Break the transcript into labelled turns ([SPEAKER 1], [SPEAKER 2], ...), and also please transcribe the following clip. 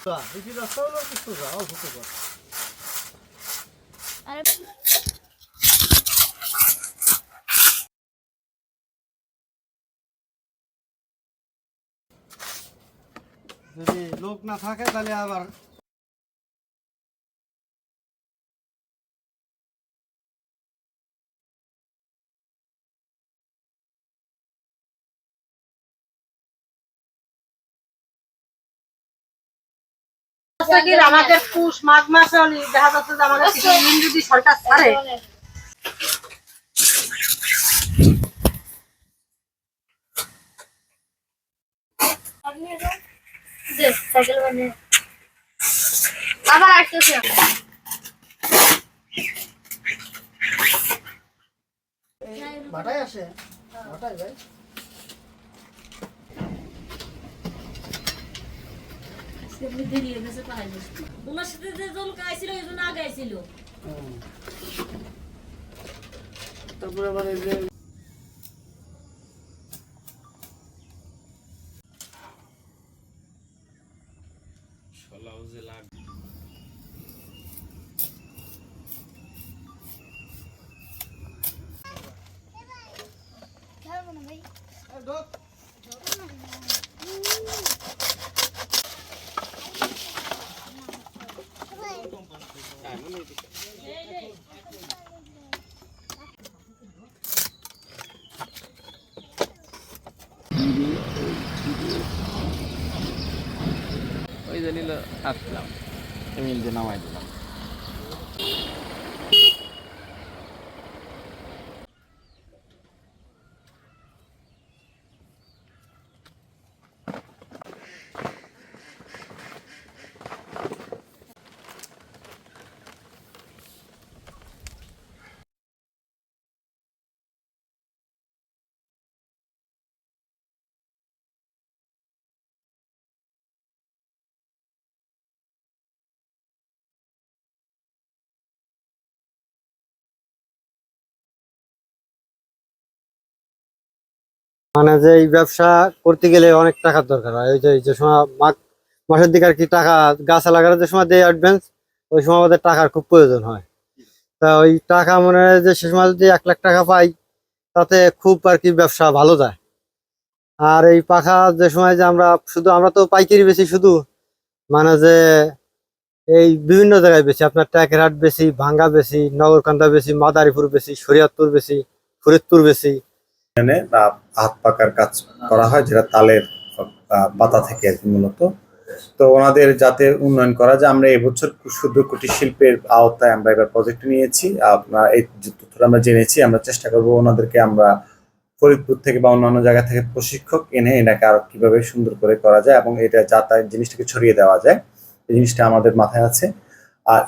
[SPEAKER 1] বেশি রাস্তা হলো কিছু যা অল্প কর।
[SPEAKER 2] আরে
[SPEAKER 1] যদি লোক না থাকে তাহলে আবার
[SPEAKER 3] আমাদের পুষ মাঘ মাসে দেখা যাচ্ছে যে আমাদের যদি সরকার ছাড়ে
[SPEAKER 2] সাইকেল বানিয়ে আবার আসতেছে
[SPEAKER 1] ভাটাই আসে ভাটাই ভাই
[SPEAKER 4] ওনার সাথে যে জন গাইছিল এই জন আগে আইছিল
[SPEAKER 1] তারপরে আবার এই যে
[SPEAKER 5] ওই জন্য আসলাম মিল দিয়ে নামাই দিলাম।
[SPEAKER 1] মানে যে এই ব্যবসা করতে গেলে অনেক টাকার দরকার হয়। ওই যে যে সময় মাঘ মাসের দিকে আর কি টাকা গাছ লাগানোর যে সময় দেয় অ্যাডভান্স, ওই সময় আমাদের টাকার খুব প্রয়োজন হয়। তা ওই টাকা মনে হয় যে সে সময় যদি 1 লাখ টাকা পাই তাতে খুব আর কি ব্যবসা ভালো যায়। আর এই পাখা যে সময় যে আমরা তো পাইকারি বেশি শুধু, মানে যে এই বিভিন্ন জায়গায় বেশি, আপনার ট্যাকেরহাট বেশি, ভাঙ্গা বেশি, নগরকান্দা বেশি, মাদারীপুর বেশি, শরীয়তপুর বেশি, ফরিদপুর বেশি।
[SPEAKER 6] হাত পাকার কাজ করা হয়, যেটা তালের পাতা থেকে আর কি মূলত। তো ওনাদের যাতে উন্নয়ন করা যায়, আমরা এবছর ক্ষুদ্র কুটির শিল্পের আওতায় আমরা এবার প্রজেক্ট নিয়েছি। আপনার এই তথ্যটা আমরা জেনেছি, আমরা চেষ্টা করবো ওনাদেরকে আমরা ফরিদপুর থেকে বা অন্যান্য জায়গা থেকে প্রশিক্ষক এনে এটাকে আরো কিভাবে সুন্দর করে করা যায় এবং এটা যাতায়াত জিনিসটাকে ছড়িয়ে দেওয়া যায়, এই জিনিসটা আমাদের মাথায় আছে। আর